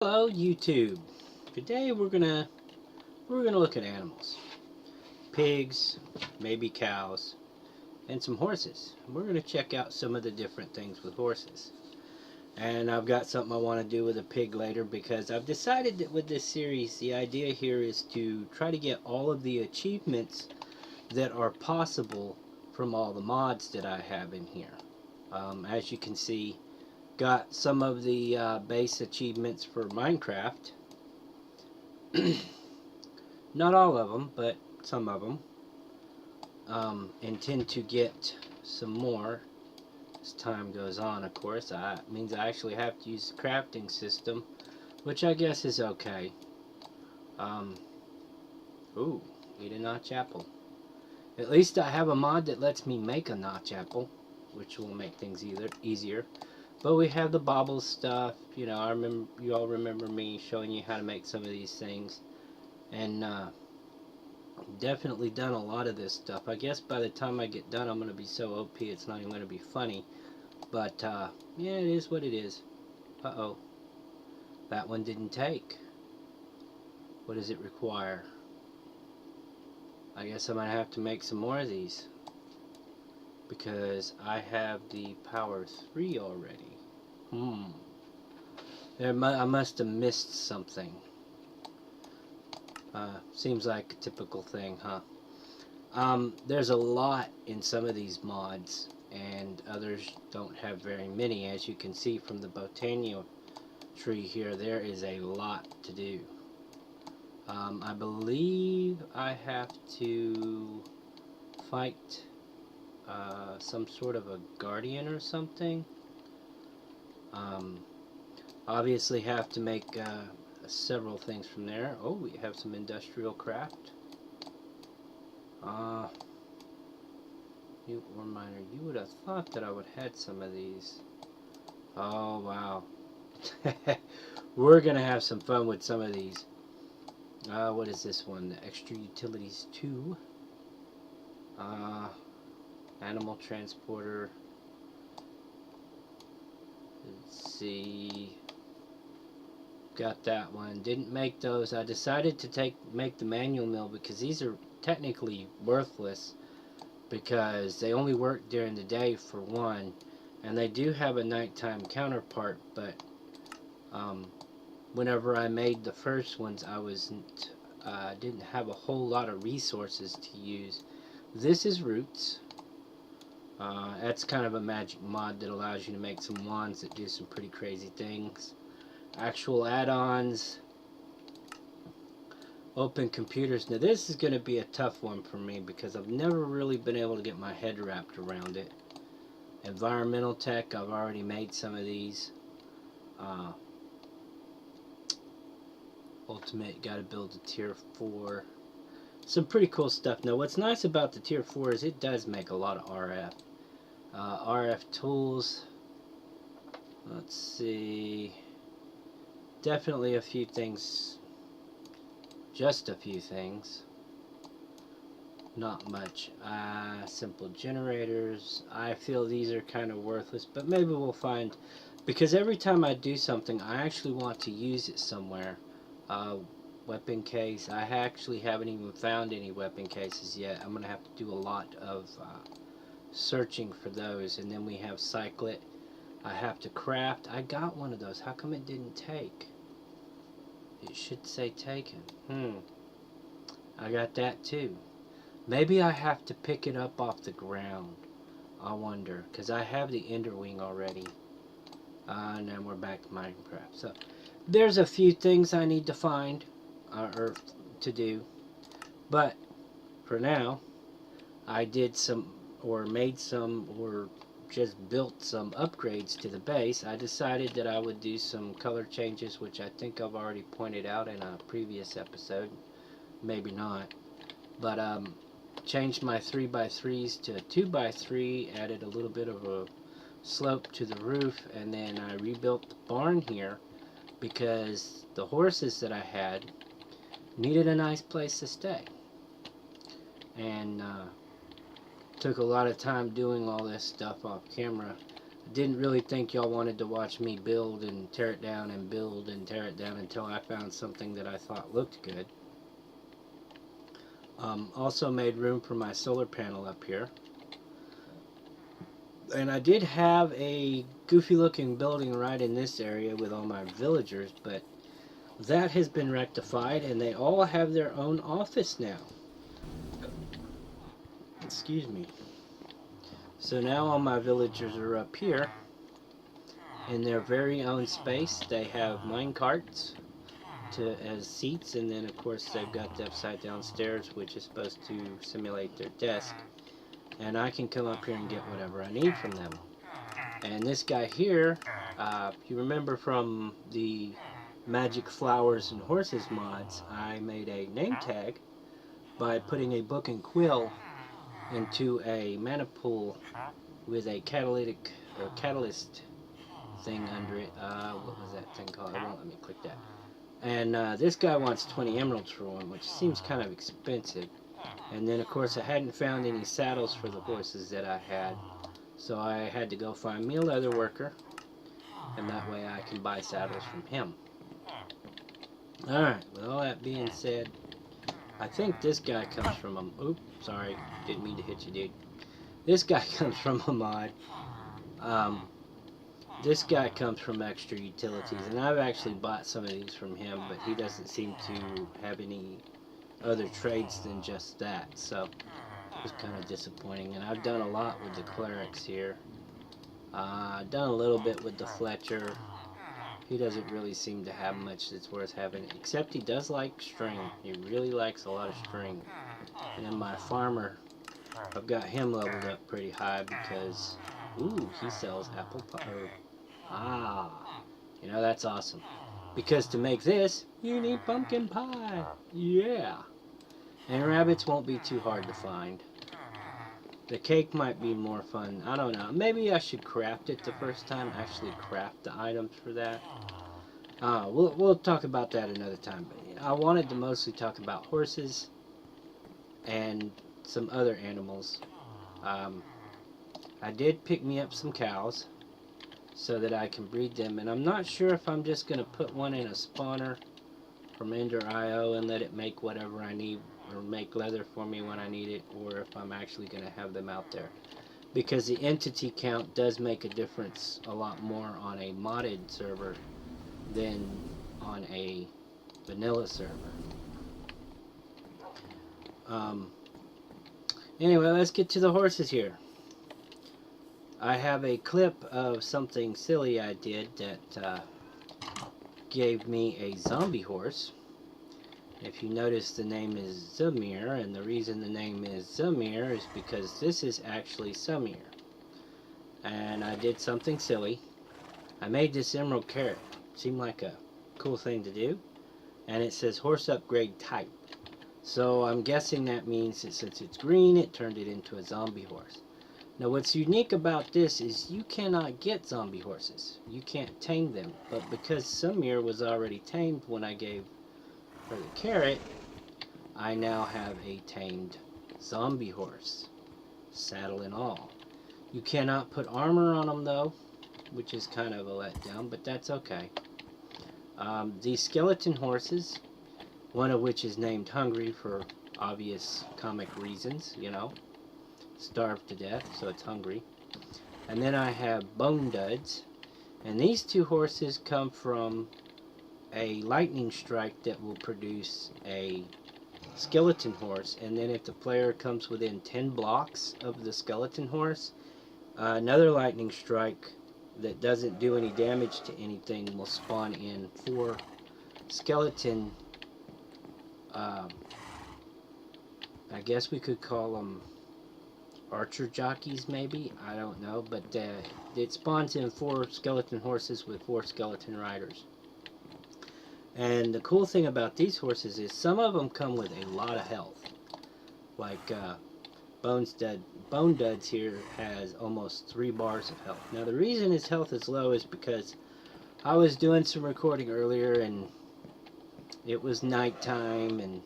Hello YouTube. Today we're gonna look at animals. Pigs, maybe cows, and some horses. We're gonna check out some of the different things with horses. And I've got something I want to do with a pig later because I've decided that with this series the idea here is to try to get all of the achievements that are possible from all the mods that I have in here. As you can see, got some of the base achievements for Minecraft. Not all of them, but some of them. Intend to get some more as time goes on, of course. That means I actually have to use the crafting system, which I guess is okay. Ooh, eat a notch apple. At least I have a mod that lets me make a notch apple, which will make things easier. But we have the baubles stuff. You know, I remember you all remember me showing you how to make some of these things, and definitely done a lot of this stuff. I guess by the time I get done, I'm gonna be so OP it's not even gonna be funny. But yeah, it is what it is. Uh-oh, that one didn't take. What does it require? I guess I might have to make some more of these, because I have the power 3 already. I must have missed something. Seems like a typical thing, huh? There's a lot in some of these mods, and others don't have very many. As you can see from the botania tree here, there is a lot to do. I believe I have to fight some sort of a guardian or something. Obviously have to make several things from there. Oh, we have some industrial craft. You ore miner, you would have thought that I would have had some of these. Oh, wow. We're gonna have some fun with some of these. What is this one? The extra utilities 2. Animal transporter. Let's see. Got that one. Didn't make those. I decided to make the manual mill because these are technically worthless, because they only work during the day for one, and they do have a nighttime counterpart. But whenever I made the first ones, I didn't have a whole lot of resources to use. This is roots. That's kind of a magic mod that allows you to make some wands that do some pretty crazy things. Actual add-ons. Open computers. Now this is going to be a tough one for me because I've never really been able to get my head wrapped around it. Environmental tech, I've already made some of these. Ultimate, got to build a tier 4. Some pretty cool stuff. Now what's nice about the tier 4 is it does make a lot of RF. RF tools. Let's see. Definitely a few things. Just a few things. Not much. Simple generators. I feel these are kind of worthless, but maybe we'll find, because every time I do something I actually want to use it somewhere. Weapon case. I actually haven't even found any weapon cases yet. I'm gonna have to do a lot of searching for those. And then we have cyclet. I have to craft. I got one of those. How come it didn't take? It should say taken. I got that too. Maybe I have to pick it up off the ground. I wonder, because I have the Enderwing already. And then we're back to Minecraft. So there's a few things I need to find or to do. But for now, I did some, or made some, or just built some upgrades to the base. I decided that I would do some color changes, which I think I've already pointed out in a previous episode. Maybe not. But changed my 3x3s to 2x3, added a little bit of a slope to the roof, and then I rebuilt the barn here because the horses that I had needed a nice place to stay. And took a lot of time doing all this stuff off camera, Didn't really think y'all wanted to watch me build and tear it down and build and tear it down until I found something that I thought looked good. Also made room for my solar panel up here. And I did have a goofy looking building right in this area with all my villagers, but that has been rectified and they all have their own office now. Excuse me. So now all my villagers are up here in their very own space. They have mine carts as seats, and then of course they've got the upside down stairs, which is supposed to simulate their desk. And I can come up here and get whatever I need from them. And this guy here, you remember from the Magic Flowers and Horses mods, I made a name tag by putting a book and quill into a mana pool with a catalyst thing under it. What was that thing called? It won't let me click that. And this guy wants 20 emeralds for one, which seems kind of expensive. And then of course I hadn't found any saddles for the horses that I had, so I had to go find me a leather worker, and that way I can buy saddles from him. Alright, with all that being said, I think this guy comes from a... Oops, sorry, didn't mean to hit you, dude. This guy comes from a mod. This guy comes from Extra Utilities, and I've actually bought some of these from him, but he doesn't seem to have any other trades than just that, so it was kind of disappointing. And I've done a lot with the clerics here. I've done a little bit with the Fletcher. He doesn't really seem to have much that's worth having, except he does like string. He really likes a lot of string. And then my farmer, I've got him leveled up pretty high because, ooh, he sells apple pie. You know, that's awesome. Because to make this, you need pumpkin pie. Yeah. And rabbits won't be too hard to find. The cake might be more fun. I don't know. Maybe I should craft it the first time. Actually craft the items for that. We'll talk about that another time. But I wanted to mostly talk about horses and some other animals. I did pick me up some cows so that I can breed them. And I'm not sure if I'm just going to put one in a spawner from Ender.io and let it make whatever I need, or make leather for me when I need it, or if I'm actually going to have them out there. Because the entity count does make a difference a lot more on a modded server than on a vanilla server. Anyway, let's get to the horses here. I have a clip of something silly I did that gave me a zombie horse. If you notice, the name is Zamir, and the reason the name is Zamir is because this is actually Samir. And I did something silly. I made this emerald carrot. Seemed like a cool thing to do. And it says horse upgrade type. So I'm guessing that means that since it's green, it turned it into a zombie horse. Now what's unique about this is you cannot get zombie horses. You can't tame them. But because Samir was already tamed when I gave her the carrot, I now have a tamed zombie horse, saddle and all. You cannot put armor on them though, which is kind of a letdown, but that's okay. These skeleton horses, one of which is named Hungry for obvious comic reasons, you know, starved to death, so it's hungry. And then I have MineDuds, and these two horses come from a lightning strike that will produce a skeleton horse, and then if the player comes within 10 blocks of the skeleton horse, another lightning strike that doesn't do any damage to anything will spawn in 4 skeleton, I guess we could call them archer jockeys maybe, I don't know, but it spawns in 4 skeleton horses with 4 skeleton riders. And the cool thing about these horses is some of them come with a lot of health. Like MineDuds here has almost 3 bars of health. Now the reason his health is low is because I was doing some recording earlier and it was nighttime, and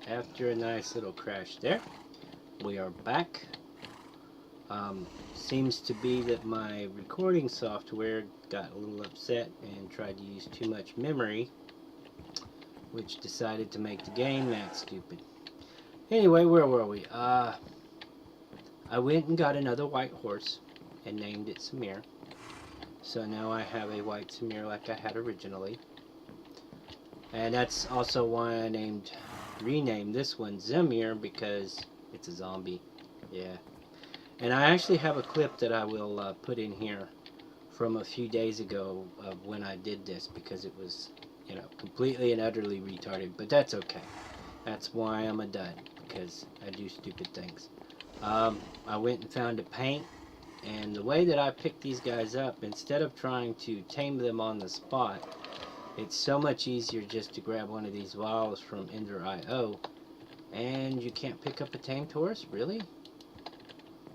after a nice little crash there, we are back. Seems to be that my recording software got a little upset and tried to use too much memory, which decided to make the game act stupid. Anyway, where were we? I went and got another white horse and named it Samir. So now I have a white Samir like I had originally. And that's also why I renamed this one Zemir, because it's a zombie. Yeah. And I actually have a clip that I will put in here from a few days ago of when I did this, because it was, completely and utterly retarded. But that's okay. That's why I'm a dud, because I do stupid things. I went and found a paint, and the way that I pick these guys up, instead of trying to tame them on the spot, it's so much easier just to grab one of these vials from Ender.io. And you can't pick up a tamed horse? Really?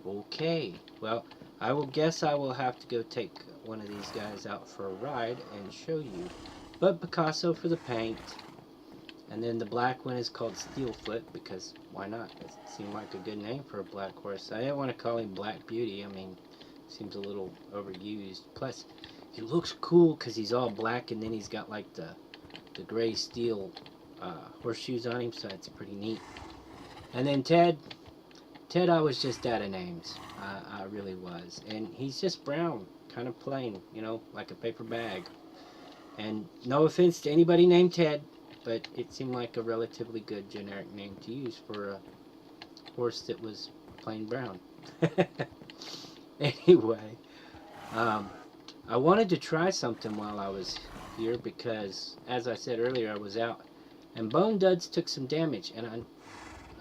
Okay. Well, I will guess I will have to go take one of these guys out for a ride and show you. But Picasso for the paint. And then the black one is called Steelfoot, because why not? It seemed like a good name for a black horse. I didn't want to call him Black Beauty. I mean, seems a little overused. Plus, he looks cool because he's all black, and then he's got like the gray steel horseshoes on him, so it's pretty neat. And then Ted, I was just out of names. I really was. And he's just brown, kind of plain, like a paper bag. And no offense to anybody named Ted, but it seemed like a relatively good generic name to use for a horse that was plain brown. Anyway, I wanted to try something while I was here because, as I said earlier, I was out, and MineDuds took some damage, and I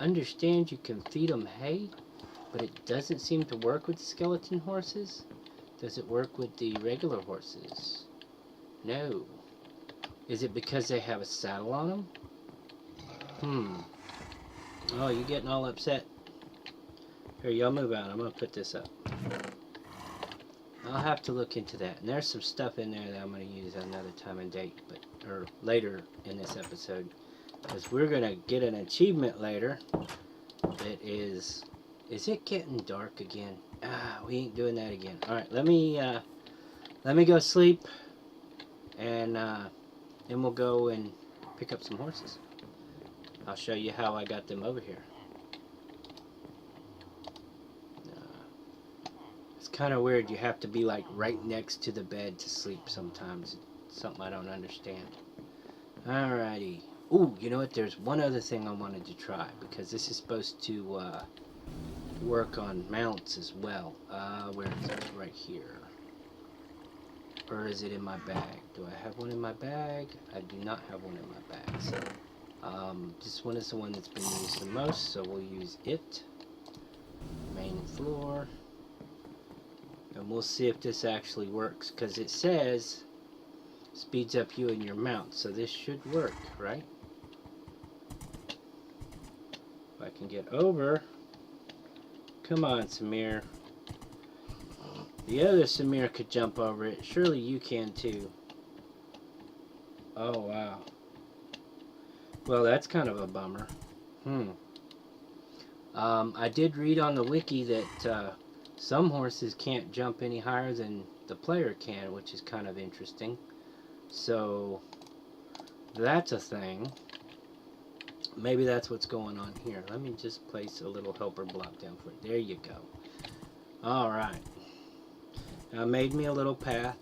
understand you can feed them hay, but it doesn't seem to work with skeleton horses. Does it work with the regular horses? No. Is it because they have a saddle on them? Oh, you're getting all upset. Here, y'all move out. I'm going to put this up. I'll have to look into that. And there's some stuff in there that I'm going to use another time and date, or later in this episode. Because we're going to get an achievement later that is it getting dark again? We ain't doing that again. Alright, let me go sleep, and then we'll go and pick up some horses. I'll show you how I got them over here. It's kind of weird. You have to be like right next to the bed to sleep sometimes. It's something I don't understand. Alrighty. Ooh, you know what? There's one other thing I wanted to try, because this is supposed to work on mounts as well. Where is it? Right here. Or is it in my bag? Do I have one in my bag? I do not have one in my bag. So, this one is the one that's been used the most, so we'll use it. Main floor. And we'll see if this actually works, because it says speeds up you and your mount, so this should work, right? If I can get over. Come on, Samir. The other Samir could jump over it. Surely you can too. Oh, wow. Well, that's kind of a bummer. I did read on the wiki that some horses can't jump any higher than the player can, which is kind of interesting. So, that's a thing. Maybe that's what's going on here. Let me just place a little helper block down for it. There you go. Alright. Now, I made me a little path.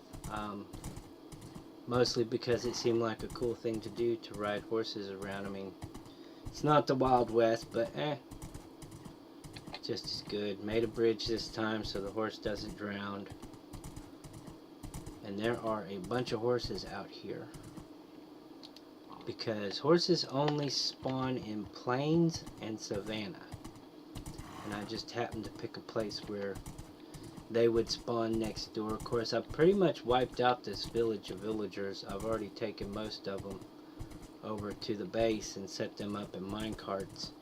Mostly because it seemed like a cool thing to do, to ride horses around. I mean, it's not the Wild West, but just as good. Made a bridge this time so the horse doesn't drown. And there are a bunch of horses out here, because horses only spawn in plains and savanna, and I just happened to pick a place where they would spawn next door. Of course, I've pretty much wiped out this village of villagers. I've already taken most of them over to the base and set them up in mine carts.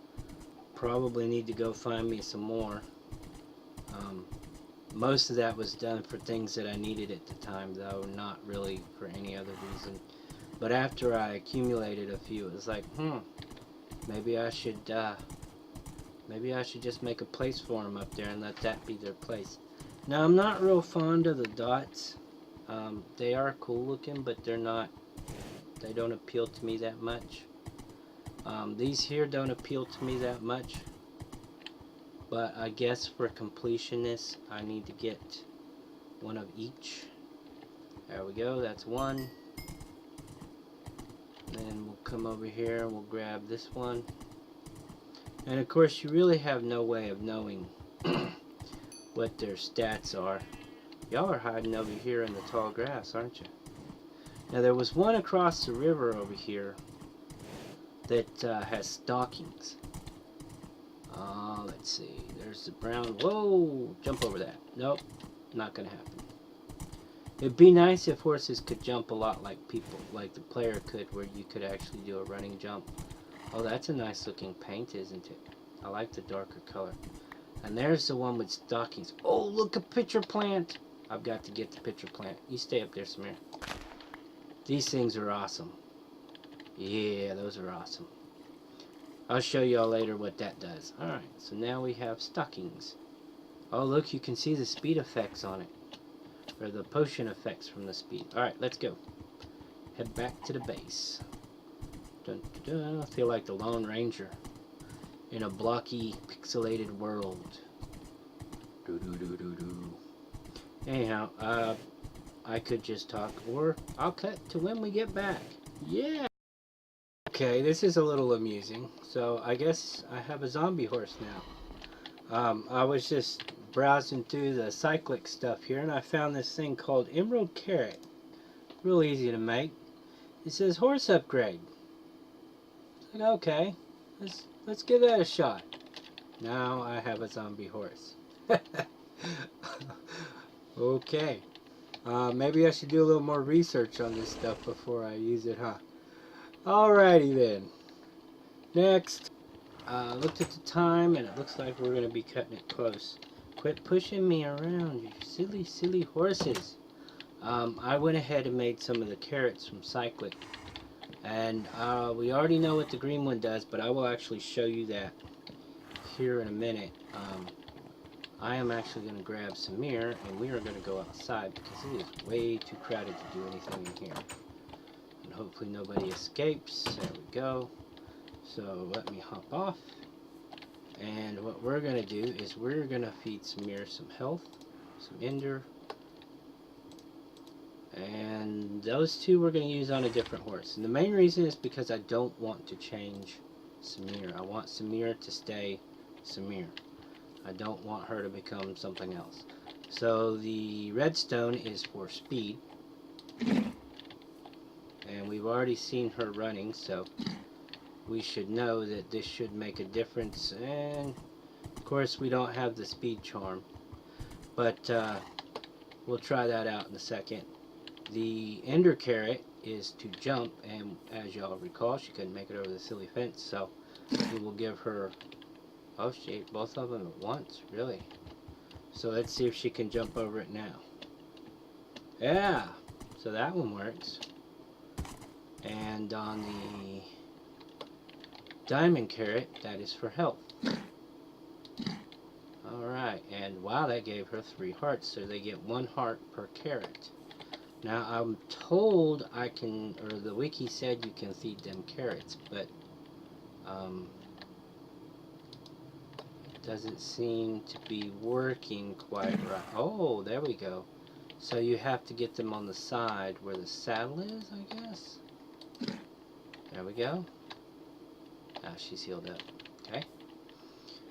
Probably need to go find me some more. Most of that was done for things that I needed at the time, though, not really for any other reason. But after I accumulated a few, it was like, maybe I should Maybe I should just make a place for them up there and let that be their place. Now, I'm not real fond of the dots. They are cool looking, but they don't appeal to me that much. These here don't appeal to me that much. But I guess for completionist, I need to get one of each. There we go, that's one. Then we'll come over here and we'll grab this one. And of course, you really have no way of knowing what their stats are. Y'all are hiding over here in the tall grass, aren't you? Now, there was one across the river over here that has stockings. Let's see. There's the brown. Whoa! Jump over that. Nope. Not gonna happen. It'd be nice if horses could jump a lot like people, like the player could, where you could actually do a running jump. Oh, that's a nice looking paint, isn't it? I like the darker color. And there's the one with stockings. Oh, look, a pitcher plant! I've got to get the pitcher plant. You stay up there, Samir. These things are awesome. Yeah, those are awesome. I'll show y'all later what that does. Alright, so now we have stockings. Oh, look, you can see the speed effects on it. Or the potion effects from the speed. Alright, let's go. Head back to the base. Dun, dun, dun. I feel like the Lone Ranger in a blocky, pixelated world. Do do do do do. Anyhow, I could just talk, or I'll cut to when we get back. Yeah! Okay, this is a little amusing. So, I guess I have a zombie horse now. I was just browsing through the cyclic stuff here, and I found this thing called Emerald Carrot. Real easy to make. It says horse upgrade. It's like, okay, let's give that a shot. Now I have a zombie horse. Okay. Maybe I should do a little more research on this stuff before I use it, huh? Alrighty then. Next. Looked at the time, and it looks like we're going to be cutting it close. Quit pushing me around, you silly, silly horses. I went ahead and made some of the carrots from Cyclic. And we already know what the green one does, but I will actually show you that here in a minute. I am actually going to grab Samir, and we are going to go outside because it is way too crowded to do anything in here. And hopefully nobody escapes. There we go. So let me hop off. And what we're going to do is we're going to feed Samir some health, some ender. And those two we're going to use on a different horse. And the main reason is because I don't want to change Samir. I want Samir to stay Samir. I don't want her to become something else. So the redstone is for speed. And we've already seen her running, so we should know that this should make a difference. And of course we don't have the speed charm, but we'll try that out in a second. The ender carrot is to jump, and as y'all recall, she couldn't make it over the silly fence, so we will give her... Oh, she ate both of them at once, really? So let's see if she can jump over it now. Yeah, so that one works. And on the diamond carrot, that is for health. Alright, and wow, that gave her 3 hearts, so they get 1 heart per carrot. Now, I'm told I can, or the wiki said you can feed them carrots, but it doesn't seem to be working quite right. Oh, there we go. So you have to get them on the side where the saddle is, I guess. There we go. Ah, she's healed up. Okay.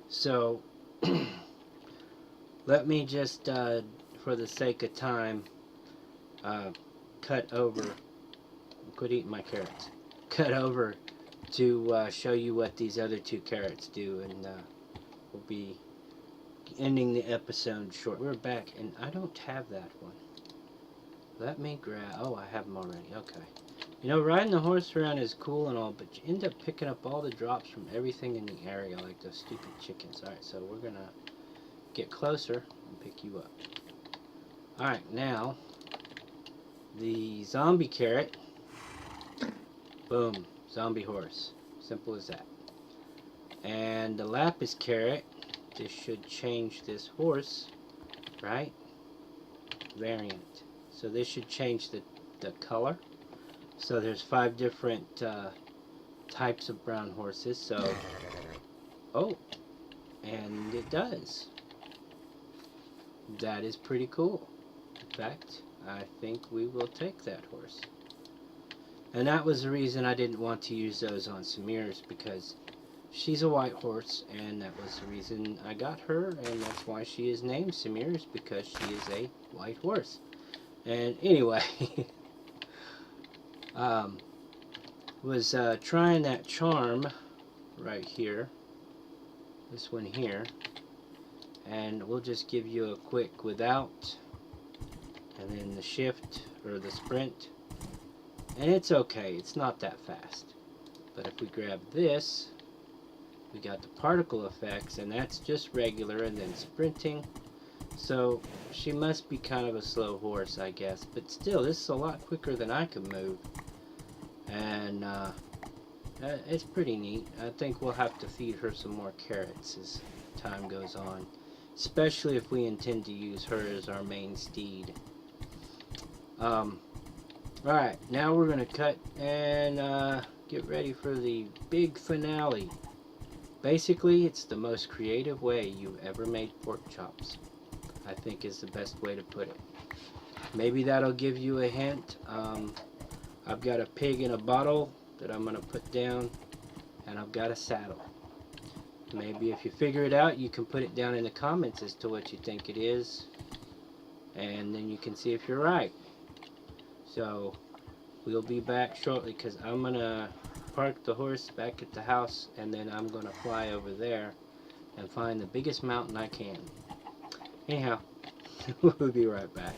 So, let me just, for the sake of time, cut over. Quit eating my carrots. Cut over to show you what these other 2 carrots do, and we'll be ending the episode short. We're back, and I don't have that one. Let me grab... Oh, I have them already. Okay. You know, riding the horse around is cool and all, but you end up picking up all the drops from everything in the area, like those stupid chickens. Alright, so we're gonna get closer and pick you up. Alright, now, the zombie carrot. Boom. Zombie horse. Simple as that. And the lapis carrot, this should change this horse, right? Variant. So this should change the color. So there's 5 different types of brown horses. So, oh, and it does. That is pretty cool. In fact, I think we will take that horse. And that was the reason I didn't want to use those on Samir's, because she's a white horse, and that was the reason I got her, and that's why she is named Samir's, because she is a white horse. And anyway, was trying that charm right here, this one here, and we'll just give you a quick without, and then the shift or the sprint, and it's okay, it's not that fast. But if we grab this, we got the particle effects, and that's just regular, and then sprinting. So she must be kind of a slow horse, I guess, but still, this is a lot quicker than I can move, and it's pretty neat. I think we'll have to feed her some more carrots as time goes on, especially if we intend to use her as our main steed. Alright, now we're going to cut and get ready for the big finale. Basically, it's the most creative way you ever made pork chops, I think is the best way to put it. Maybe that'll give you a hint. I've got a pig in a bottle that I'm going to put down, and I've got a saddle. Maybe if you figure it out, you can put it down in the comments as to what you think it is, and then you can see if you're right. So we'll be back shortly, because I'm going to park the horse back at the house, and then I'm going to fly over there and find the biggest mountain I can. Anyhow, we'll be right back.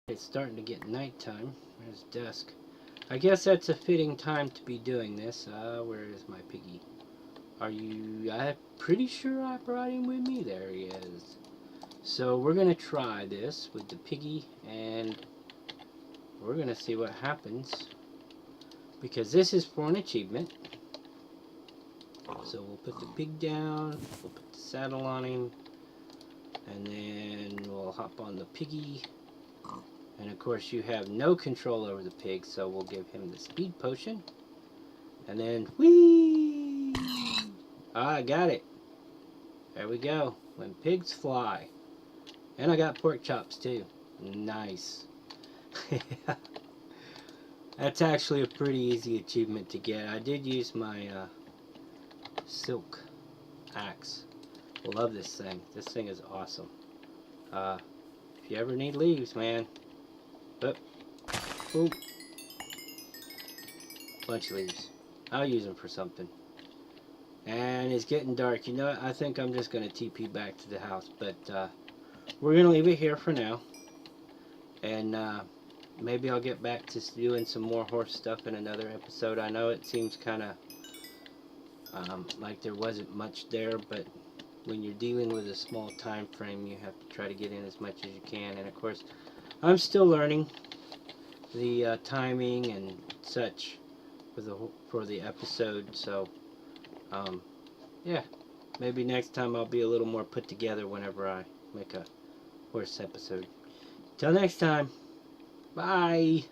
It's starting to get nighttime. There's dusk. I guess that's a fitting time to be doing this. Where is my piggy? Are you... I'm pretty sure I brought him with me. There he is. So we're going to try this with the piggy, and we're going to see what happens, because this is for an achievement. So we'll put the pig down, we'll put the saddle on him, and then we'll hop on the piggy. And of course you have no control over the pig, so we'll give him the speed potion. And then, whee! Ah, I got it. There we go. When pigs fly. And I got pork chops too. Nice. That's actually a pretty easy achievement to get. I did use my silk axe. I love this thing. This thing is awesome. If you ever need leaves, man. Oop. Oop. Bunch of leaves. I'll use them for something. And it's getting dark. You know what? I think I'm just going to TP back to the house. But we're going to leave it here for now. And maybe I'll get back to doing some more horse stuff in another episode. I know it seems kind of like there wasn't much there, but when you're dealing with a small time frame, you have to try to get in as much as you can. And of course, I'm still learning the timing and such for the episode. So yeah, maybe next time I'll be a little more put together whenever I make a horse episode. Till next time, bye.